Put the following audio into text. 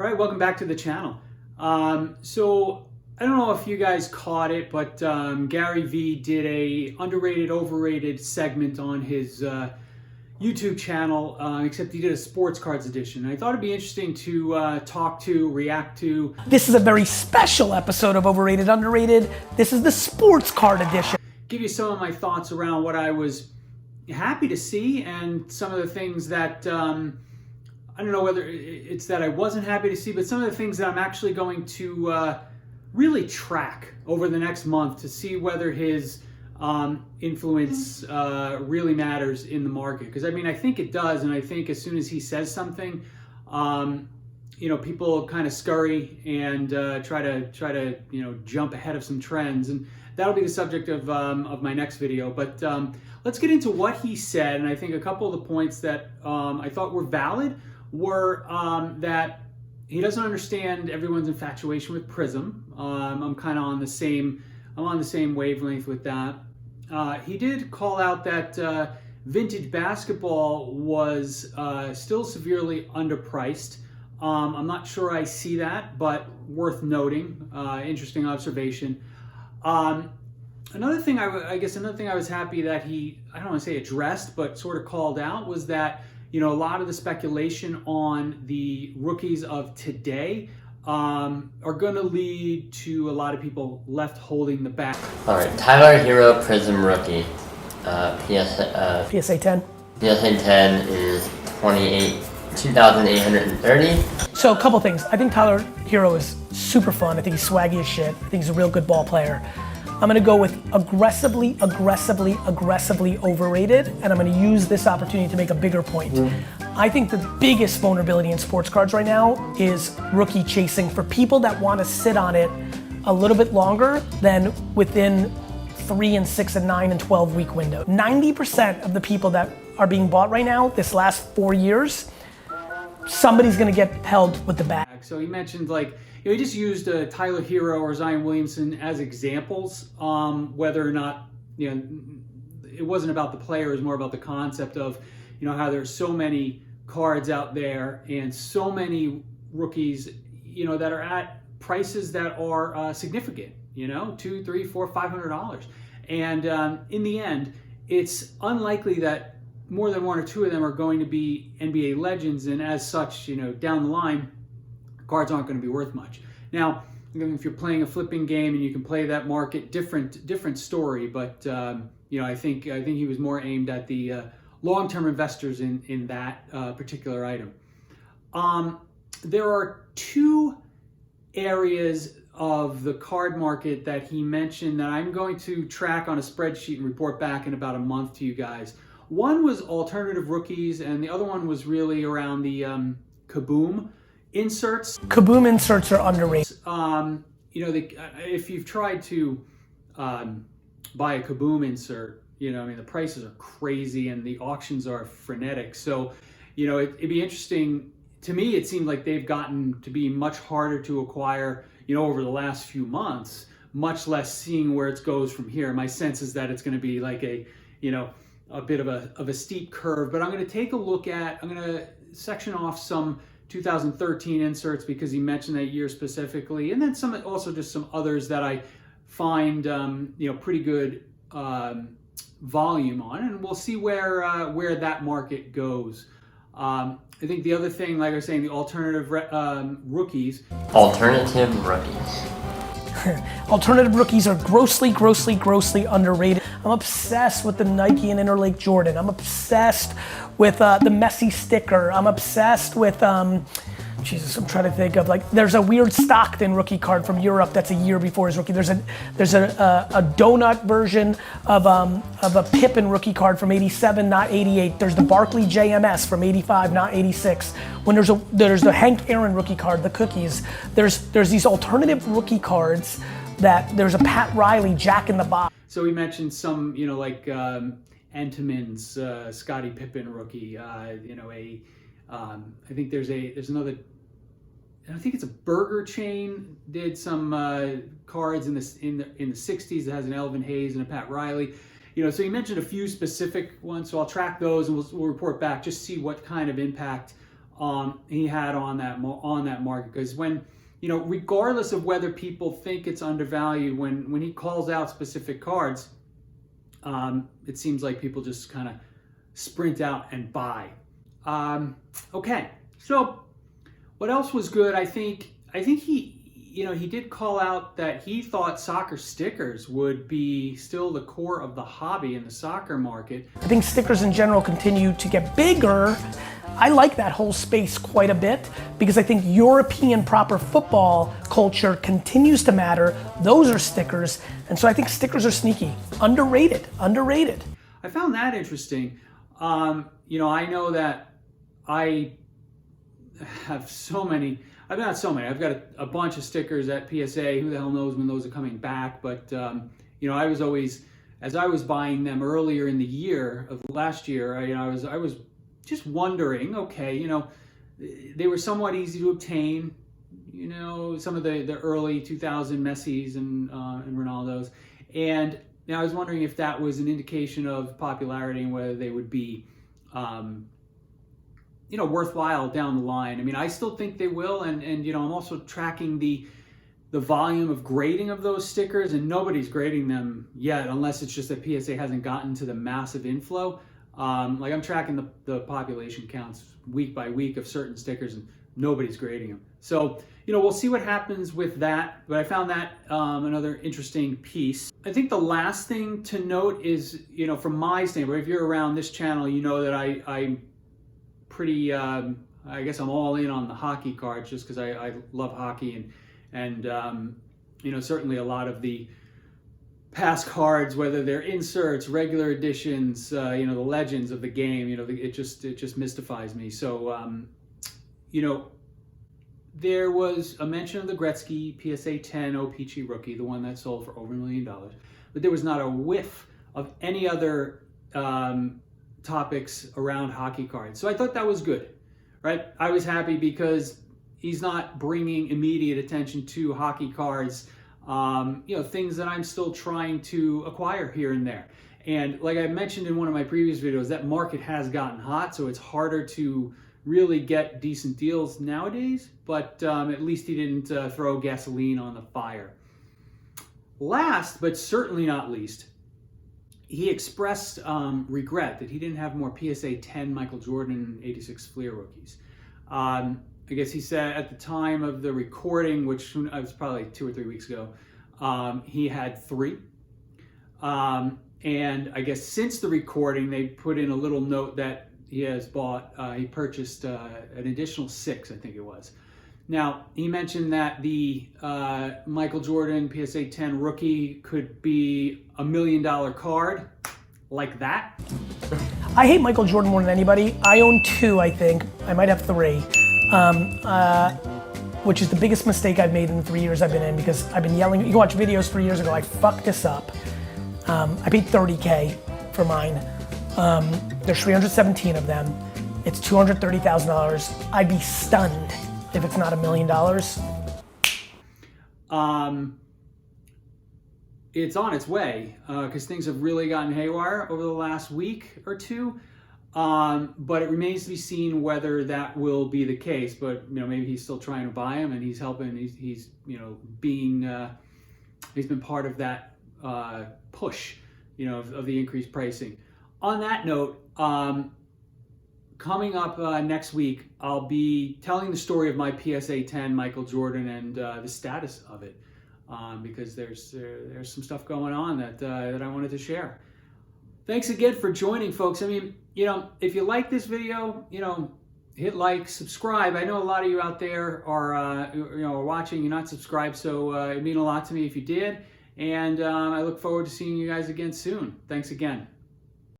All right, welcome back to the channel. So I don't know if you guys caught it, but Gary V did a underrated, overrated segment on his YouTube channel, except he did a sports cards edition. And I thought it'd be interesting to react to. This is a very special episode of Overrated, Underrated. This is the sports card edition. Give you some of my thoughts around what I was happy to see and some of the things that I don't know whether it's that I wasn't happy to see, but some of the things that I'm actually going to really track over the next month to see whether his influence really matters in the market. Because I mean, I think it does, and I think as soon as he says something, people kind of scurry and try to jump ahead of some trends, and that'll be the subject of my next video. But let's get into what he said, and I think a couple of the points that I thought were valid were that he doesn't understand everyone's infatuation with Prism. I'm kind of on the same wavelength with that. He did call out that vintage basketball was still severely underpriced. I'm not sure I see that, but worth noting. Interesting observation. Another thing I was happy that he, I don't want to say addressed, but sort of called out was that, a lot of the speculation on the rookies of today are going to lead to a lot of people left holding the bag. All right, Tyler Hero Prism rookie. PSA 10. PSA 10 is 2,830. So a couple things. I think Tyler Hero is super fun. I think he's swaggy as shit. I think he's a real good ball player. I'm gonna go with aggressively overrated, and I'm gonna use this opportunity to make a bigger point. I think the biggest vulnerability in sports cards right now is rookie chasing for people that wanna sit on it a little bit longer than within 3 and 6 and 9 and 12 week window. 90% of the people that are being bought right now, this last 4 years, somebody's gonna get held with the bag. So he mentioned he just used Tyler Hero or Zion Williamson as examples, whether or not, it wasn't about the player, it was more about the concept of, how there's so many cards out there and so many rookies, that are at prices that are significant, $200, $300, $400, $500. And in the end, it's unlikely that more than one or two of them are going to be NBA legends, and as such, down the line, cards aren't going to be worth much. Now, if you're playing a flipping game and you can play that market, different story. But I think he was more aimed at the long-term investors in that particular item. There are two areas of the card market that he mentioned that I'm going to track on a spreadsheet and report back in about a month to you guys. One was alternative rookies, and the other one was really around the Kaboom inserts. Kaboom inserts are underrated. If you've tried to buy a Kaboom insert, the prices are crazy and the auctions are frenetic. So, it'd be interesting. To me, it seemed like they've gotten to be much harder to acquire, over the last few months, much less seeing where it goes from here. My sense is that it's going to be like a bit of a steep curve, but I'm going to section off some 2013 inserts because he mentioned that year specifically, and then just some others that I find pretty good volume on, and we'll see where that market goes. I think the other thing, like I was saying, the alternative rookies. Alternative rookies. Alternative rookies are grossly underrated. I'm obsessed with the Nike and Interlake Jordan. I'm obsessed with the Messi sticker. I'm obsessed with, Jesus, I'm trying to think of there's a weird Stockton rookie card from Europe that's a year before his rookie. There's a donut version of a Pippen rookie card from 87, not 88. There's the Barkley JMS from 85, not 86. When there's the Hank Aaron rookie card, the cookies. There's these alternative rookie cards that there's a Pat Riley Jack in the Box. So we mentioned some, Entenmann's Scottie Pippen rookie. I think there's another. I think it's a burger chain. Did some cards in the 60s that has an Elvin Hayes and a Pat Riley. So you mentioned a few specific ones. So I'll track those and we'll report back. Just see what kind of impact he had on that market. Because when, regardless of whether people think it's undervalued, when he calls out specific cards, it seems like people just kind of sprint out and buy. Okay, so what else was good? I think he he did call out that he thought soccer stickers would be still the core of the hobby in the soccer market. I think stickers in general continue to get bigger. I like that whole space quite a bit because I think European proper football culture continues to matter. Those are stickers, and so I think stickers are sneaky. Underrated. I found that interesting. I know that I have so many. I've got so many. I've got a bunch of stickers at PSA. Who the hell knows when those are coming back? But I was always, as I was buying them earlier in the year of last year, I was just wondering. Okay, they were somewhat easy to obtain. Some of the early 2000 Messis and Ronaldos, and I was wondering if that was an indication of popularity and whether they would be worthwhile down the line. I mean, I still think they will, and I'm also tracking the volume of grading of those stickers, and nobody's grading them yet, unless it's just that PSA hasn't gotten to the massive inflow. Like I'm tracking the population counts week by week of certain stickers, and nobody's grading them. So, we'll see what happens with that, but I found that another interesting piece. I think the last thing to note is, from my standpoint, if you're around this channel, you know that I'm pretty, I guess I'm all in on the hockey cards just because I love hockey, and certainly a lot of the past cards, whether they're inserts, regular editions, the legends of the game, it just mystifies me. So, there was a mention of the Gretzky PSA 10 O-Pee-Chee rookie, the one that sold for over $1 million, but there was not a whiff of any other topics around hockey cards. So I thought that was good, right? I was happy because he's not bringing immediate attention to hockey cards, things that I'm still trying to acquire here and there. And like I mentioned in one of my previous videos, that market has gotten hot, so it's harder to really get decent deals nowadays, but at least he didn't throw gasoline on the fire. Last, but certainly not least, he expressed regret that he didn't have more PSA 10 Michael Jordan 86 Fleer rookies. I guess he said at the time of the recording, which was probably 2 or 3 weeks ago, he had 3. And I guess since the recording, they put in a little note that he purchased an additional 6, I think it was. Now, he mentioned that the Michael Jordan PSA 10 rookie could be $1 million card, like that. I hate Michael Jordan more than anybody. I own 2, I think. I might have 3. Which is the biggest mistake I've made in the 3 years I've been in, because I've been yelling. You can watch videos 3 years ago, I fucked this up. I paid $30K for mine. There's 317 of them. It's $230,000. I'd be stunned if it's not $1 million. It's on its way because things have really gotten haywire over the last week or two. But it remains to be seen whether that will be the case. But maybe he's still trying to buy him, and he's helping. He's been part of that push, of the increased pricing. On that note, coming up next week, I'll be telling the story of my PSA 10 Michael Jordan and the status of it, because there's some stuff going on that I wanted to share. Thanks again for joining, folks. I mean, if you like this video, hit like, subscribe. I know a lot of you out there are watching, you're not subscribed, so it'd mean a lot to me if you did. And I look forward to seeing you guys again soon. Thanks again.